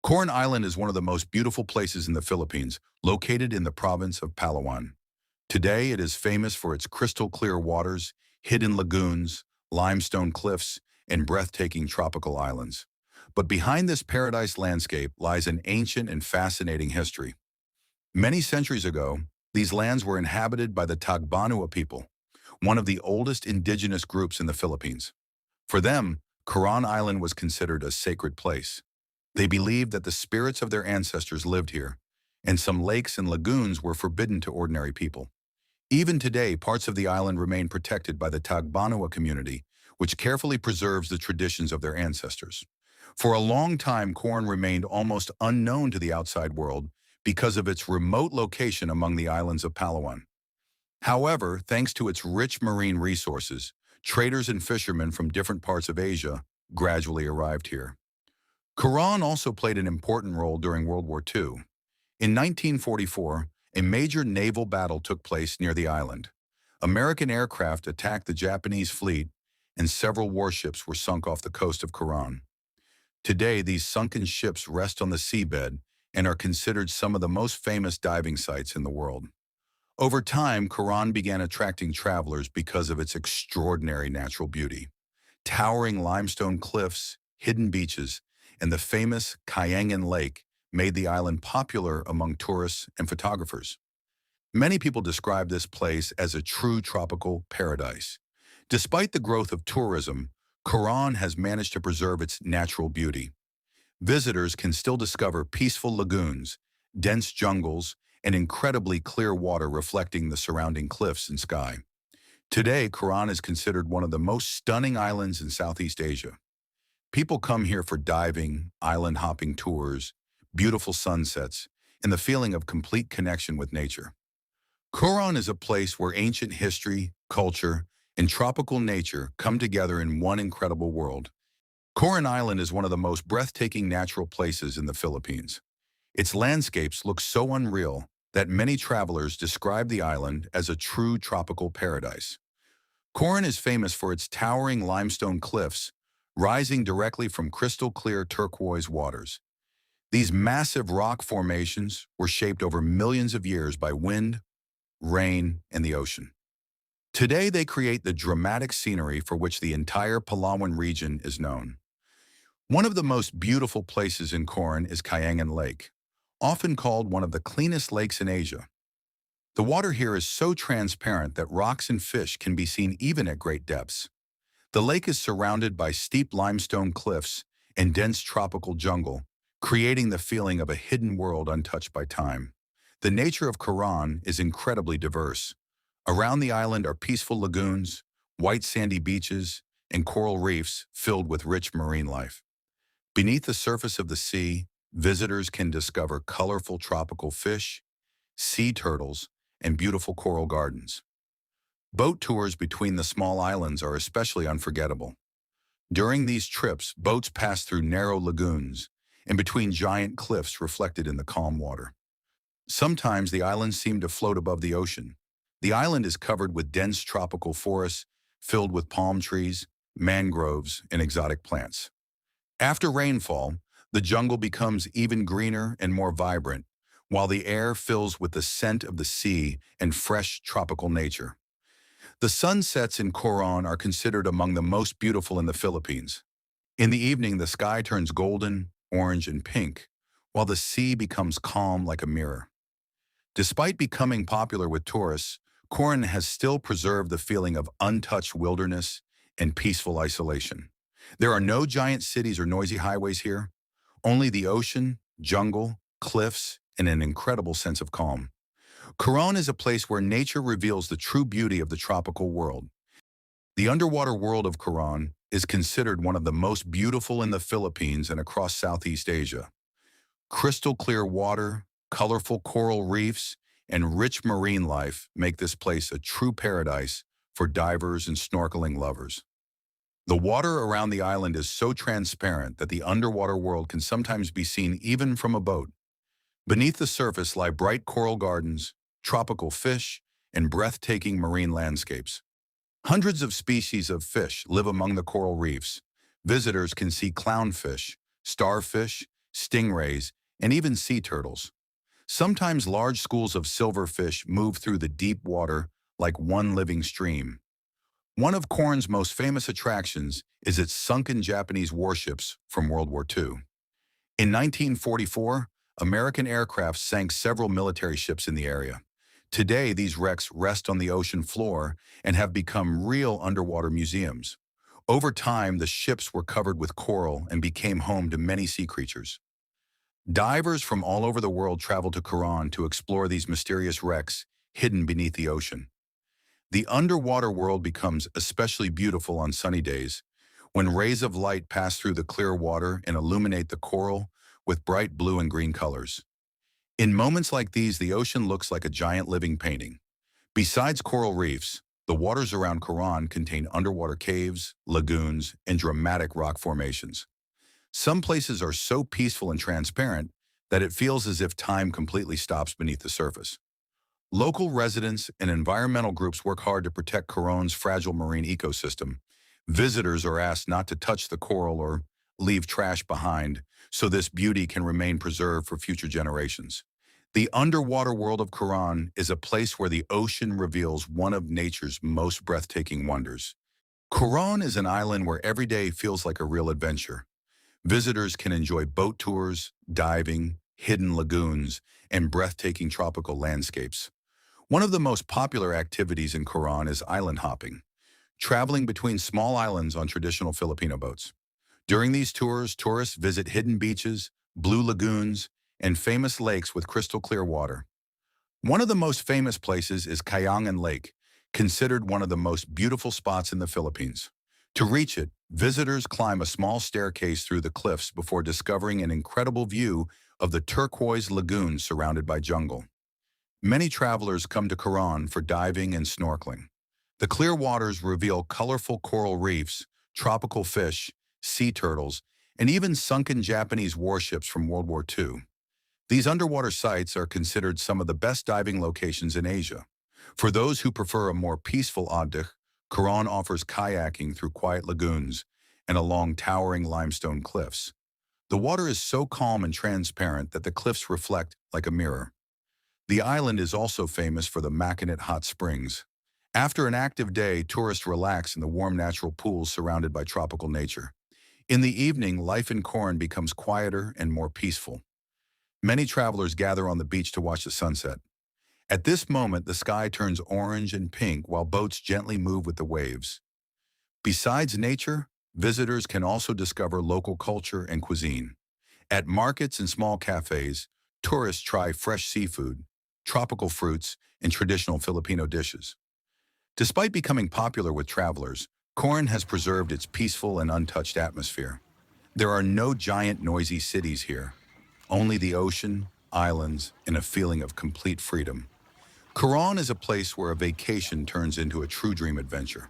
Coron Island is one of the most beautiful places in the Philippines, located in the province of Palawan. Today, it is famous for its crystal clear waters, hidden lagoons, limestone cliffs, and breathtaking tropical islands. But behind this paradise landscape lies an ancient and fascinating history. Many centuries ago, these lands were inhabited by the Tagbanua people, one of the oldest indigenous groups in the Philippines. For them, Coron Island was considered a sacred place. They believed that the spirits of their ancestors lived here, and some lakes and lagoons were forbidden to ordinary people. Even today, parts of the island remain protected by the Tagbanua community, which carefully preserves the traditions of their ancestors. For a long time, Coron remained almost unknown to the outside world because of its remote location among the islands of Palawan. However, thanks to its rich marine resources, traders and fishermen from different parts of Asia gradually arrived here. Coron also played an important role during World War II. In 1944, a major naval battle took place near the island. American aircraft attacked the Japanese fleet, and several warships were sunk off the coast of Coron. Today, these sunken ships rest on the seabed and are considered some of the most famous diving sites in the world. Over time, Coron began attracting travelers because of its extraordinary natural beauty. Towering limestone cliffs, hidden beaches, and the famous Cayenne Lake made the island popular among tourists and photographers. Many people describe this place as a true tropical paradise. Despite the growth of tourism, Coron has managed to preserve its natural beauty. Visitors can still discover peaceful lagoons, dense jungles, and incredibly clear water reflecting the surrounding cliffs and sky. Today, Coron is considered one of the most stunning islands in Southeast Asia. People come here for diving, island hopping tours, beautiful sunsets, and the feeling of complete connection with nature. Coron is a place where ancient history, culture, and tropical nature come together in one incredible world. Coron Island is one of the most breathtaking natural places in the Philippines. Its landscapes look so unreal that many travelers describe the island as a true tropical paradise. Coron is famous for its towering limestone cliffs, rising directly from crystal clear turquoise waters. These massive rock formations were shaped over millions of years by wind, rain, and the ocean. Today, they create the dramatic scenery for which the entire Palawan region is known. One of the most beautiful places in Coron is Cayenne Lake, often called one of the cleanest lakes in Asia. The water here is so transparent that rocks and fish can be seen even at great depths. The lake is surrounded by steep limestone cliffs and dense tropical jungle, creating the feeling of a hidden world untouched by time. The nature of Coron is incredibly diverse. Around the island are peaceful lagoons, white sandy beaches, and coral reefs filled with rich marine life. Beneath the surface of the sea, visitors can discover colorful tropical fish, sea turtles, and beautiful coral gardens. Boat tours between the small islands are especially unforgettable. During these trips, boats pass through narrow lagoons and between giant cliffs reflected in the calm water. Sometimes the islands seem to float above the ocean. The island is covered with dense tropical forests filled with palm trees, mangroves, and exotic plants. After rainfall, the jungle becomes even greener and more vibrant, while the air fills with the scent of the sea and fresh tropical nature. The sunsets in Coron are considered among the most beautiful in the Philippines. In the evening, the sky turns golden, orange, and pink, while the sea becomes calm like a mirror. Despite becoming popular with tourists, Coron has still preserved the feeling of untouched wilderness and peaceful isolation. There are no giant cities or noisy highways here, only the ocean, jungle, cliffs, and an incredible sense of calm. Coron is a place where nature reveals the true beauty of the tropical world. The underwater world of Coron is considered one of the most beautiful in the Philippines and across Southeast Asia. Crystal clear water, colorful coral reefs, and rich marine life make this place a true paradise for divers and snorkeling lovers. The water around the island is so transparent that the underwater world can sometimes be seen even from a boat. Beneath the surface lie bright coral gardens, tropical fish, and breathtaking marine landscapes. Hundreds of species of fish live among the coral reefs. Visitors can see clownfish, starfish, stingrays, and even sea turtles. Sometimes large schools of silverfish move through the deep water like one living stream. One of Coron's most famous attractions is its sunken Japanese warships from World War II. In 1944, American aircraft sank several military ships in the area. Today, these wrecks rest on the ocean floor and have become real underwater museums. Over time, the ships were covered with coral and became home to many sea creatures. Divers from all over the world travel to Coron to explore these mysterious wrecks hidden beneath the ocean. The underwater world becomes especially beautiful on sunny days, when rays of light pass through the clear water and illuminate the coral with bright blue and green colors. In moments like these, the ocean looks like a giant living painting. Besides coral reefs, the waters around Coron contain underwater caves, lagoons, and dramatic rock formations. Some places are so peaceful and transparent that it feels as if time completely stops beneath the surface. Local residents and environmental groups work hard to protect Coron's fragile marine ecosystem. Visitors are asked not to touch the coral or leave trash behind, so this beauty can remain preserved for future generations. The underwater world of Coron is a place where the ocean reveals one of nature's most breathtaking wonders. Coron is an island where every day feels like a real adventure. Visitors can enjoy boat tours, diving, hidden lagoons, and breathtaking tropical landscapes. One of the most popular activities in Coron is island hopping, traveling between small islands on traditional Filipino boats. During these tours, tourists visit hidden beaches, blue lagoons, and famous lakes with crystal clear water. One of the most famous places is Kayangan Lake, considered one of the most beautiful spots in the Philippines. To reach it, visitors climb a small staircase through the cliffs before discovering an incredible view of the turquoise lagoon surrounded by jungle. Many travelers come to Coron for diving and snorkeling. The clear waters reveal colorful coral reefs, tropical fish, sea turtles, and even sunken Japanese warships from World War II. These underwater sites are considered some of the best diving locations in Asia. For those who prefer a more peaceful oddych, Coron offers kayaking through quiet lagoons and along towering limestone cliffs. The water is so calm and transparent that the cliffs reflect like a mirror. The island is also famous for the Mackinac hot springs. After an active day, tourists relax in the warm natural pools surrounded by tropical nature. In the evening, life in Coron becomes quieter and more peaceful. Many travelers gather on the beach to watch the sunset. At this moment, the sky turns orange and pink while boats gently move with the waves. Besides nature, visitors can also discover local culture and cuisine. At markets and small cafes, tourists try fresh seafood, tropical fruits, and traditional Filipino dishes. Despite becoming popular with travelers, Coron has preserved its peaceful and untouched atmosphere. There are no giant noisy cities here, only the ocean, islands, and a feeling of complete freedom. Coron is a place where a vacation turns into a true dream adventure.